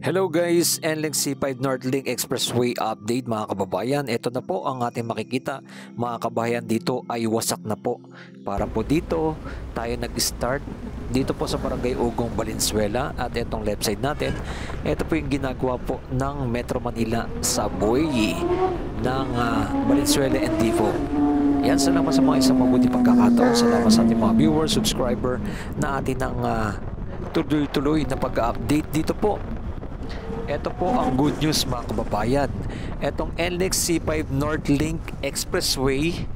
Hello guys, NLEX C5 Northlink Expressway update mga kababayan. Ito na po ang ating makikita mga kababayan, dito ay wasak na po. Para po dito tayo nag-start dito po sa Barangay Ugong, Valenzuela, at itong left side natin, ito po yung ginagawa po ng Metro Manila sa buhay ng Valenzuela and Divo. Yan, salamat sa mga isang mabuti pagkakataon. Salamat sa ating mga viewers, subscriber na atin ng tuloy-tuloy na pag-update dito po. Ito po ang good news mga kababayan. Itong NLEX C5 Northlink Expressway,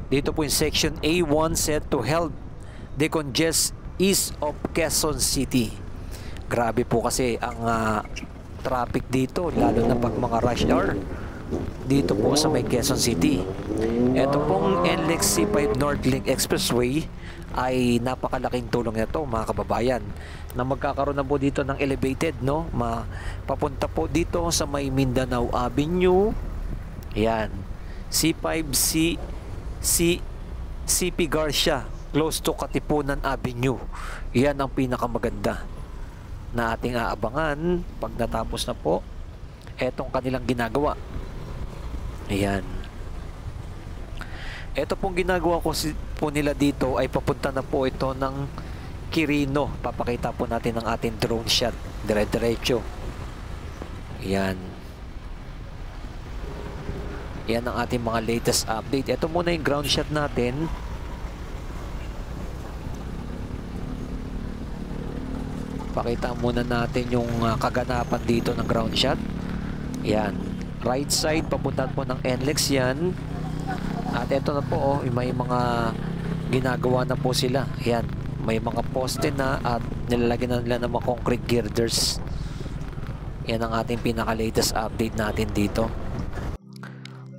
dito po yung section A1 set to help decongest east of Quezon City. Grabe po kasi ang traffic dito, lalo na pag mga rush hour dito po sa may Quezon City. Ito pong NLEX C5 Northlink Expressway ay napakalaking tulong nito mga kababayan, na magkakaroon na po dito ng elevated, no? Papunta po dito sa may Mindanao Avenue. Yan, CP Garcia, close to Katipunan Avenue. Yan ang pinakamaganda na ating aabangan pag natapos na po etong kanilang ginagawa. Ayan. Ito pong ginagawa ko po nila dito ay papunta na po ito ng Quirino. Papakita po natin ang ating drone shot. Dire-diretso. Ayan. Yan ang ating mga latest update. Ito muna yung ground shot natin. Pakita muna natin yung kaganapan dito ng ground shot. Ayan. Right side, papunta po ng NLEX yan. At ito na po, may mga ginagawa na po sila. Ayan, may mga poste na at nilalagyan na nila ng mga concrete girders. Yan ang ating pinaka-latest update natin dito.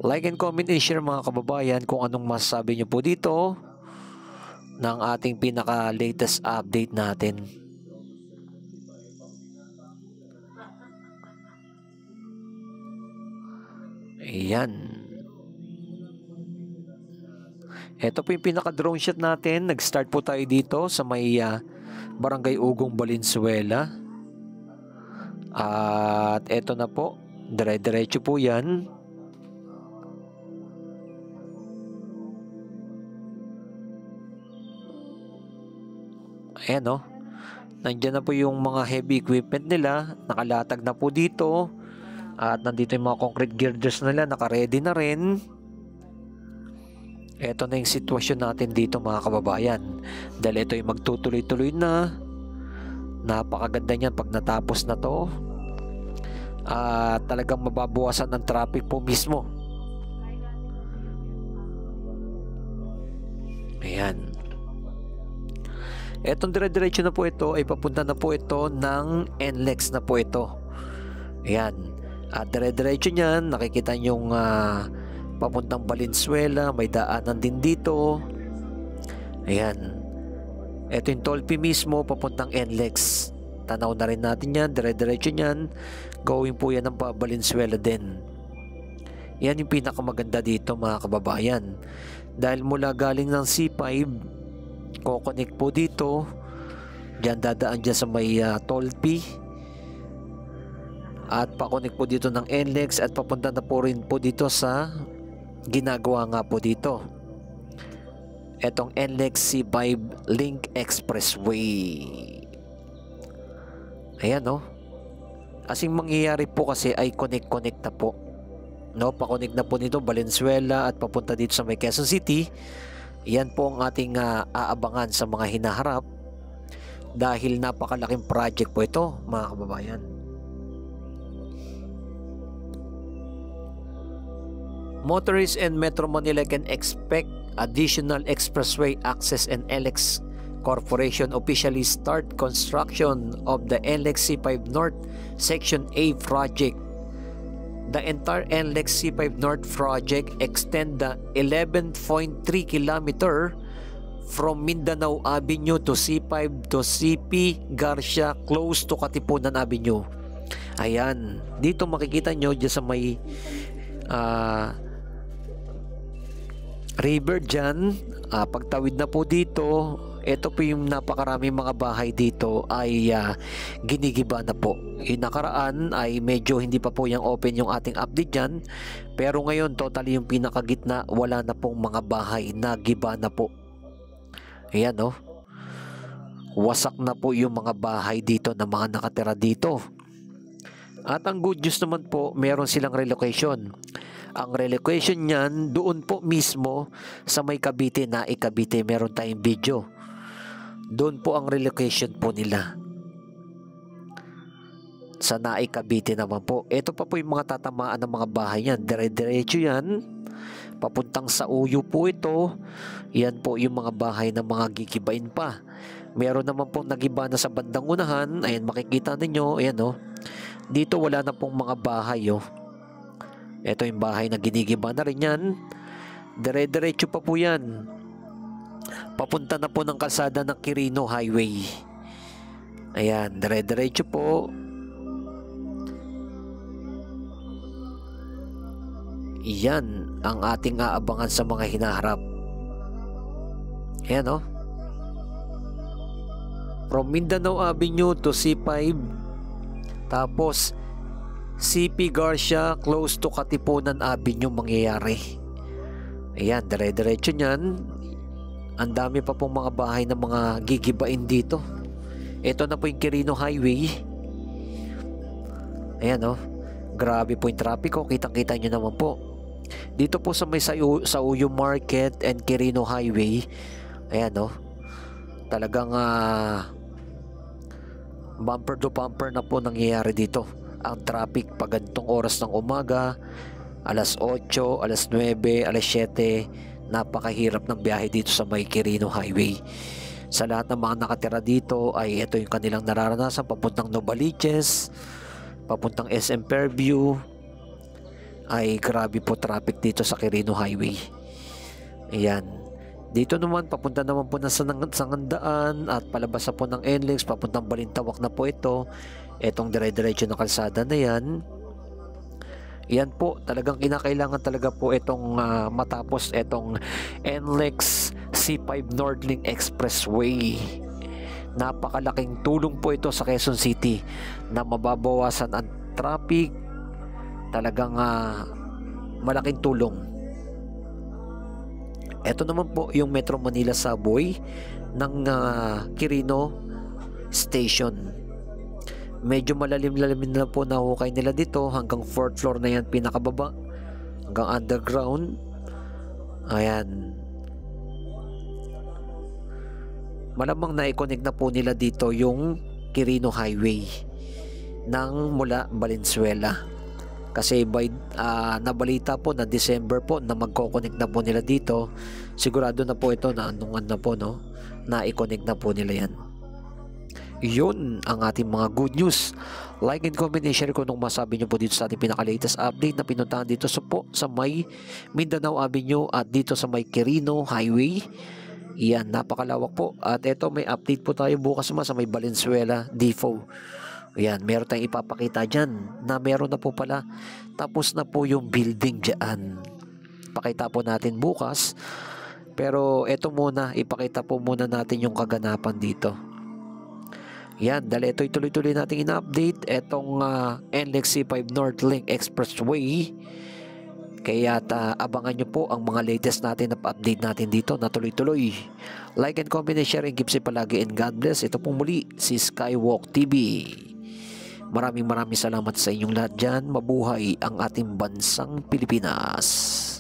Like and comment and share mga kababayan kung anong masasabi nyo po dito ng ating pinaka-latest update natin. Ayan. Ito po yung pinaka-drone shot natin. Nag-start po tayo dito sa may Barangay Ugong, Valenzuela. At ito na po. Dire-diretso po yan. Ayan o. Nandiyan na po yung mga heavy equipment nila. Nakalatag na po dito. At nandito yung mga concrete girders nila. Naka-ready na rin. Ito na yung sitwasyon natin dito mga kababayan. Dahil ito yung magtutuloy-tuloy na. Napakaganda niyan pag natapos na to. Talagang mababawasan ng traffic po mismo. Ayan. Etong dire-diretso na po ito ay papunta na po ito ng NLEX na po ito. Ayan. At dire-diretso niyan, nakikita nyong papuntang Valenzuela, may daanan din dito. Ayan. Ito yung Tolpi mismo, papuntang NLEX. Tanaw na rin natin yan, dire-diretso niyan. Going po yan ng Valenzuela din. Yan yung pinakamaganda dito mga kababayan. Dahil mula galing ng C5, kukonek po dito. Diyan dadaan dyan sa may Tolpi. At pakonek po dito ng NLEX at papunta na po rin po dito sa ginagawa nga po dito, etong NLEX C5 Link Expressway. Ayan no. Asing mangyayari po kasi ay connect na po, no? Pakonek na po nito Valenzuela at papunta dito sa may Quezon City. Yan po ang ating aabangan sa mga hinaharap, dahil napakalaking project po ito mga kababayan. Motorists and Metro Manila can expect additional expressway access, and NLEX Corporation officially start construction of the NLEX C5 North Section A project. The entire NLEX C5 North project extend the 11.3 kilometer from Mindanao Avenue to C5 to CP Garcia, close to Katipunan Avenue. Ayan, dito makikita nyo dyan sa may river dyan. Pagtawid na po dito, ito po yung napakaraming mga bahay dito ay ginigiba na po. Yung nakaraan ay medyo hindi pa po yung open yung ating update dyan, pero ngayon totally yung pinakagitna wala na pong mga bahay na giba na po. Ayan oh, wasak na po yung mga bahay dito na mga nakatira dito. At ang good news naman po, meron silang relocation. Ang relocation niyan doon po mismo sa may Cavite, Naik Cavite, meron tayong video. Doon po ang relocation po nila. Sa Naik Cavite naman po. Ito pa po yung mga tatamaan ng mga bahay yan. Dire-diretso yan. Papuntang sa Uyo po ito. Yan po yung mga bahay na mga gigibain pa. Meron naman pong nagiba na sa bandang unahan. Ayan, makikita ninyo. Ayan o. Dito wala na pong mga bahay o. Ito yung bahay na ginigiba na rin yan. Dire-diretso pa po yan. Papunta na po ng kalsada ng Quirino Highway. Ayan, dire-diretso po. Yan ang ating aabangan sa mga hinaharap. Ayan o. From Mindanao Avenue to C5. Tapos CP Garcia close to Katipunan Avenue mangyayari. Ayan, dire-diretso nyan. Ang dami pa pong mga bahay na mga gigibain dito. Ito na po yung Quirino Highway. Ayan oh. Grabe po yung trapiko. Kitang-kita nyo naman po. Dito po sa may Sauyo Market and Quirino Highway. Ayan oh. Talagang bumper to bumper na po nangyayari dito. Ang traffic pag ganitong oras ng umaga, alas 8, alas 9, alas 7, napakahirap ng biyahe dito sa may Quirino Highway. Sa lahat ng mga nakatira dito ay ito yung kanilang nararanasan papuntang Novaliches, papuntang SM Fairview. Ay grabe po traffic dito sa Quirino Highway. Ayan. Dito naman papunta naman po ng Sangandaan at palabas na po ng NLEX, papuntang Balintawak na po ito. Etong dire-diretso na kalsada na yan. Yan po, talagang kinakailangan talaga po itong matapos itong NLEX C5 Nordling Expressway. Napakalaking tulong po ito sa Quezon City na mababawasan ang traffic. Talagang malaking tulong. Ito naman po yung Metro Manila Subway ng Quirino Station. Medyo malalim-lalim na po nahukay nila dito. Hanggang 4th floor na yan pinakababa. Hanggang underground. Ayan. Malamang na-connect na po nila dito yung Quirino Highway ng mula Valenzuela. Kasi nabalita po na December po na magko-connect na po nila dito. Sigurado na po ito na anungan na po, no? Na-connect na po nila yan. Yun ang ating mga good news. Like and comment and share kung anong masabi nyo po dito sa ating pinaka-latest update na pinuntahan dito sa may Mindanao Avenue at dito sa may Quirino Highway. Yan, napakalawak po. At eto, may update po tayo bukas sa may Valenzuela Depot. Yan, meron tayong ipapakita dyan na meron na po pala. Tapos na po yung building dyan. Pakita po natin bukas. Pero eto muna, ipakita po muna natin yung kaganapan dito. Yan, dahil ito tuloy-tuloy natin in-update etong NLEX C5 Nordling Expressway. Kaya abangan nyo po ang mga latest natin na update natin dito na tuloy-tuloy. Like and comment and share and keep safe palagi and God bless. Ito pong muli si Skywalk TV. Maraming salamat sa inyong lahat dyan. Mabuhay ang ating bansang Pilipinas.